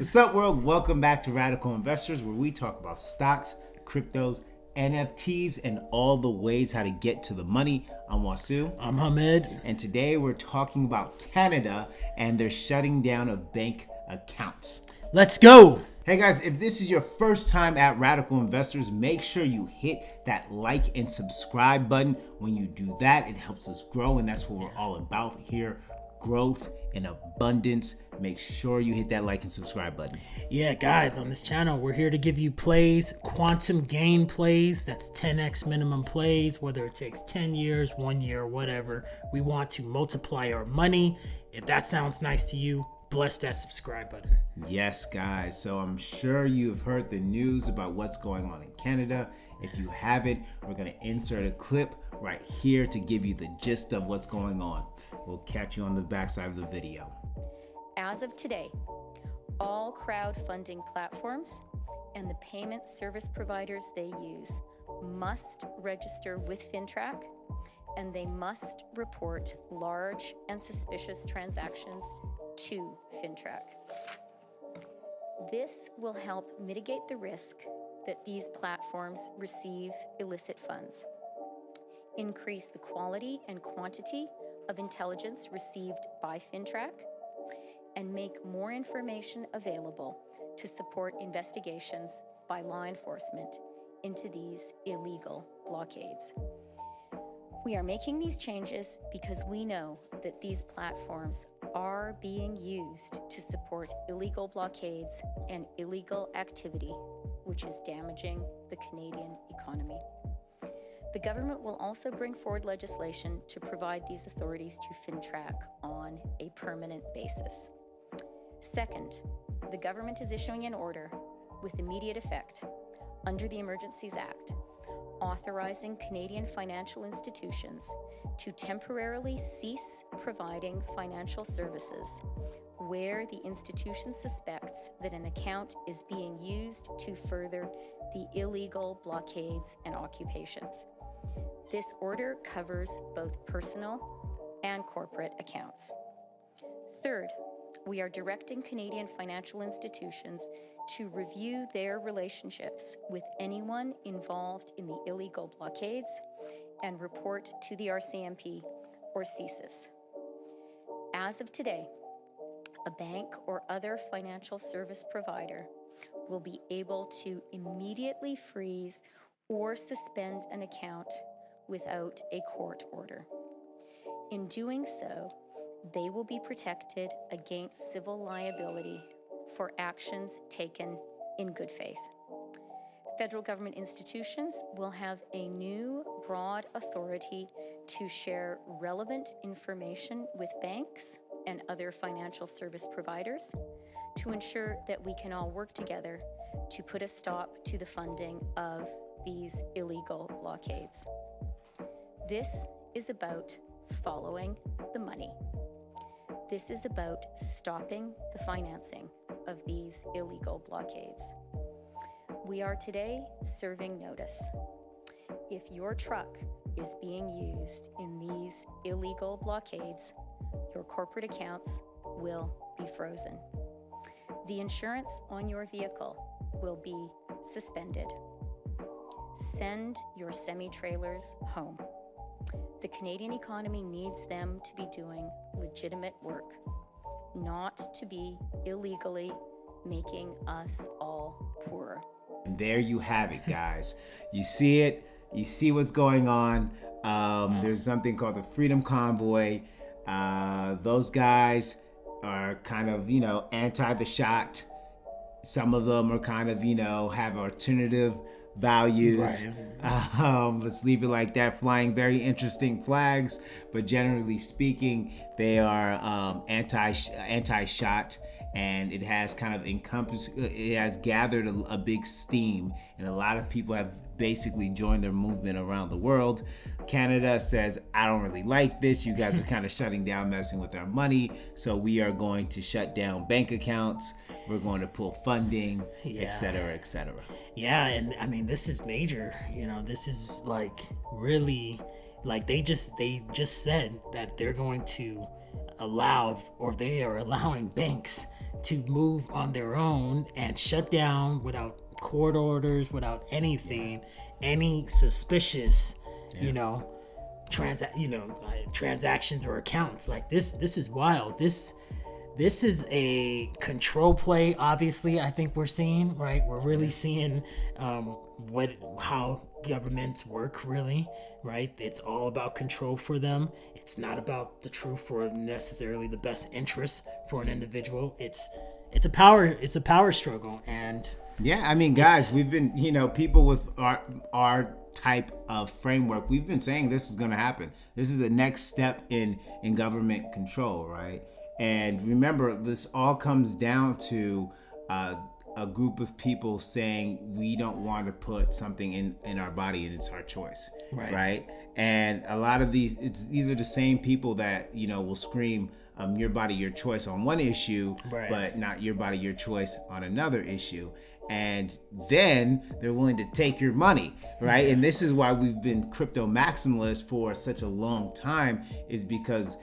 What's up, world? Welcome back to Radical Investors, where we talk about stocks, cryptos, NFTs, and all the ways how to get to the money. I'm Wasu. I'm Hamed. And today we're talking about Canada and their shutting down of bank accounts. Let's go. Hey guys, if this is your first time at Radical Investors, make sure you hit that like and subscribe button. When you do that, it helps us grow, and that's what we're all about here. Growth and abundance. Make sure you hit that like and subscribe button. Yeah, guys, on this channel, we're here to give you plays, quantum gain plays. That's 10x minimum plays, whether it takes 10 years, 1 year, whatever. We want to multiply our money. If that sounds nice to you, bless that subscribe button. Yes, guys. So I'm sure you've heard the news about what's going on in Canada. If you haven't, we're going to insert a clip right here to give you the gist of what's going on. We'll catch you on the backside of the video. As of today, all crowdfunding platforms and the payment service providers they use must register with FINTRAC, and they must report large and suspicious transactions to FINTRAC. This will help mitigate the risk that these platforms receive illicit funds, increase the quality and quantity of intelligence received by FINTRAC, and make more information available to support investigations by law enforcement into these illegal blockades. We are making these changes because we know that these platforms are being used to support illegal blockades and illegal activity, which is damaging the Canadian economy. The government will also bring forward legislation to provide these authorities to FINTRAC on a permanent basis. Second, the government is issuing an order with immediate effect under the Emergencies Act, authorizing Canadian financial institutions to temporarily cease providing financial services where the institution suspects that an account is being used to further the illegal blockades and occupations. This order covers both personal and corporate accounts. Third, we are directing Canadian financial institutions to review their relationships with anyone involved in the illegal blockades and report to the RCMP or CSIS. As of today, a bank or other financial service provider will be able to immediately freeze or suspend an account without a court order. In doing so, they will be protected against civil liability for actions taken in good faith. Federal government institutions will have a new broad authority to share relevant information with banks and other financial service providers to ensure that we can all work together to put a stop to the funding of these illegal blockades. This is about following the money. This is about stopping the financing of these illegal blockades. We are today serving notice. If your truck is being used in these illegal blockades, your corporate accounts will be frozen. The insurance on your vehicle will be suspended. Send your semi-trailers home. The Canadian economy needs them to be doing legitimate work, not to be illegally making us all poorer. And there you have it, guys. You see it. You see what's going on. There's something called the Freedom Convoy. Those guys are kind of, anti the shot. Some of them are kind of, have alternative values. Right. Let's leave it like that. Flying very interesting flags, but generally speaking, they are anti-shot, and it has kind of it has gathered a big steam, and a lot of people have basically joined their movement around the world. Canada says, I don't really like this. You guys are kind of shutting down, messing with our money, so we are going to shut down bank accounts. We're going to pull funding, et cetera, et cetera. Yeah, and I mean, this is major. This is like really, like they just said that they're going to allow, or they are allowing banks to move on their own and shut down without court orders, without anything, any suspicious, transactions or accounts. Like this is wild. This is a control play. Obviously, I think we're seeing, right? We're really seeing how governments work, really, right? It's all about control for them. It's not about the truth or necessarily the best interest for an individual. It's a power struggle. And yeah, I mean, guys, we've been, people with our type of framework, we've been saying this is going to happen. This is the next step in government control, right? And remember, this all comes down to a group of people saying we don't want to put something in our body and it's our choice, right? And a lot of these are the same people that will scream your body, your choice on one issue, but not your body, your choice on another issue. And then they're willing to take your money, right? And this is why we've been crypto maximalists for such a long time, is because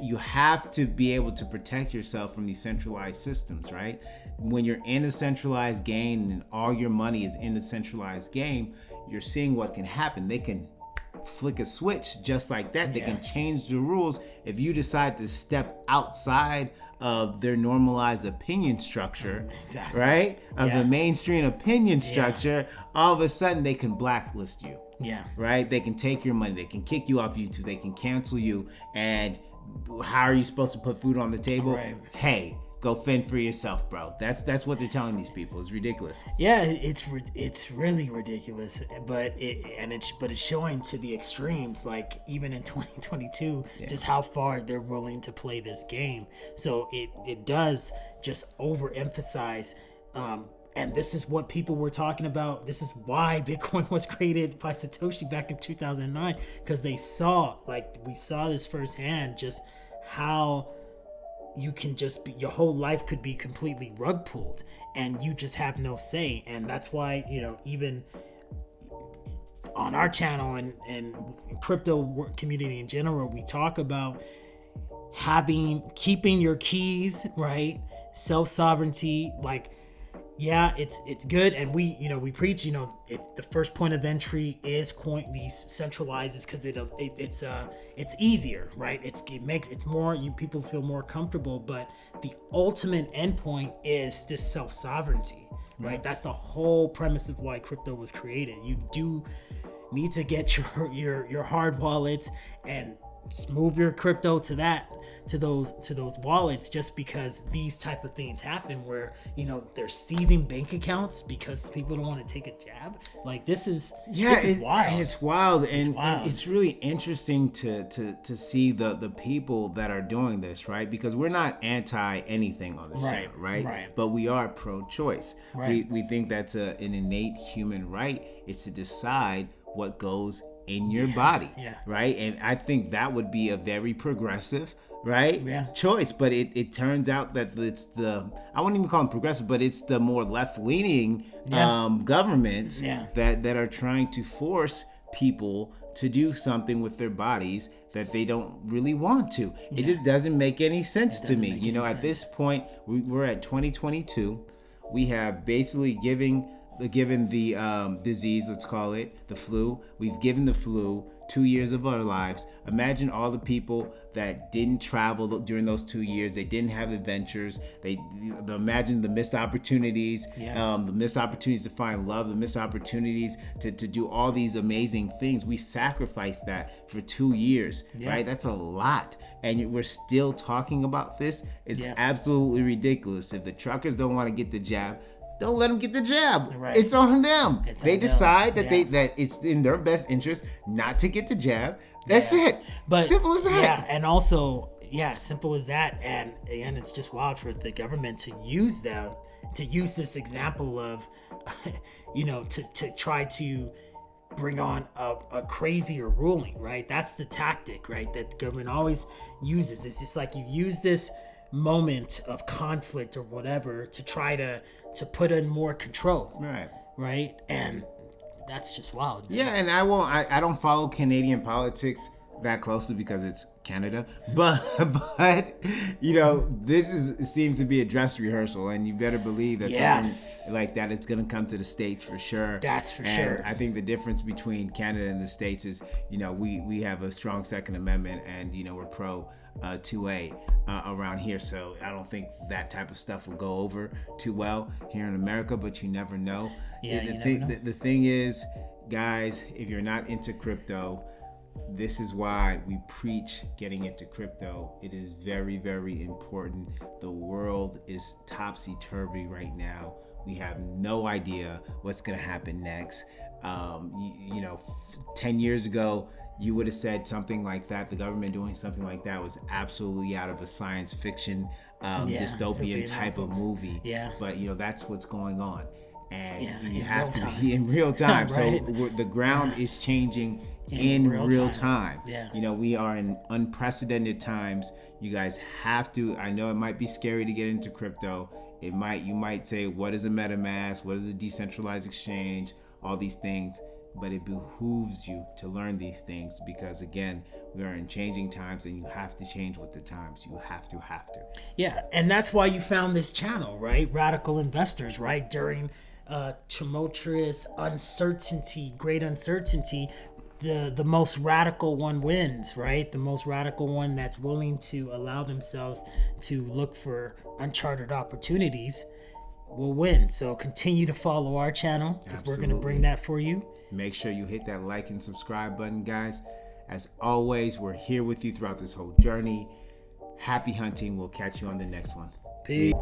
you have to be able to protect yourself from these centralized systems, right? When you're in a centralized game and all your money is in the centralized game, you're seeing what can happen. They can flick a switch just like that. They can change the rules. If you decide to step outside of their normalized opinion structure, right? Of the mainstream opinion structure, all of a sudden they can blacklist you. Right? They can take your money. They can kick you off YouTube. They can cancel you. And how are you supposed to put food on the table? Hey, go fend for yourself, bro. That's what they're telling these people. It's ridiculous. Yeah, it's really ridiculous. But it's showing to the extremes. Like even in 2022, just how far they're willing to play this game. So it does just overemphasize. And this is what people were talking about. This is why Bitcoin was created by Satoshi back in 2009, because we saw this firsthand, just how you can just be, your whole life could be completely rug pulled and you just have no say. And that's why, even on our channel and crypto community in general, we talk about keeping your keys, right? Self-sovereignty, like, yeah, it's good, and we preach, if the first point of entry is these centralizes, because it's easier, right? It's more, people feel more comfortable, but the ultimate endpoint is this self-sovereignty, right? That's the whole premise of why crypto was created. You do need to get your hard wallets and move your crypto to those wallets, just because these type of things happen where they're seizing bank accounts because people don't want to take a jab. Like this is wild. And it's wild, and it's really interesting to see the people that are doing this, right? Because we're not anti anything on this channel, right? But we are pro-choice. We think that's an innate human right, is to decide what goes in your body, right? And I think that would be a very progressive, right, choice. But it turns out that it's I wouldn't even call them progressive, but it's the more left-leaning governments that are trying to force people to do something with their bodies that they don't really want to. It just doesn't make any sense to me. At this point, we're at 2022. We have basically given the disease, let's call it the flu. We've given the flu 2 years of our lives. Imagine all the people that didn't travel during those 2 years. They didn't have adventures. Imagine the missed opportunities, the missed opportunities to find love, the missed opportunities to do all these amazing things. We sacrificed that for 2 years, right? That's a lot. And we're still talking about this. It's absolutely ridiculous. If the truckers don't want to get the jab, don't let them get the jab. It's on them. They decide that that it's in their best interest not to get the jab. That's it. But simple as that. Yeah, and also, simple as that. And it's just wild for the government to use this example of, to try to bring on a crazier ruling, right? That's the tactic, right? That the government always uses. It's just like you use this moment of conflict or whatever to try to put in more control, right? And that's just wild, man. And I don't follow Canadian politics that closely because it's Canada, but this seems to be a dress rehearsal, and you better believe that something like that is going to come to the States for sure. That's for and sure. I think the difference between Canada and the States is, we have a strong Second Amendment, and we're pro 2A around here, so I don't think that type of stuff will go over too well here in America, but you never know. The thing is, guys, if you're not into crypto, this is why we preach getting into crypto. It is very, very important. The world is topsy-turvy right now. We have no idea what's going to happen next. 10 years ago, you would have said something like that. The government doing something like that was absolutely out of a science fiction dystopian type of movie. Yeah. But that's what's going on, and you in have real to be in real time. Right. So the ground is changing in real time. Yeah. We are in unprecedented times. You guys have to. I know it might be scary to get into crypto. You might say, what is a MetaMask? What is a decentralized exchange? All these things. But it behooves you to learn these things, because again, we are in changing times, and you have to change with the times. You have to. Yeah, and that's why you found this channel, right? Radical Investors, right? During tumultuous uncertainty, great uncertainty, the most radical one wins, right? The most radical one that's willing to allow themselves to look for uncharted opportunities will win. So continue to follow our channel, because we're going to bring that for you. Make sure you hit that like and subscribe button, guys. As always, we're here with you throughout this whole journey. Happy hunting. We'll catch you on the next one. Peace.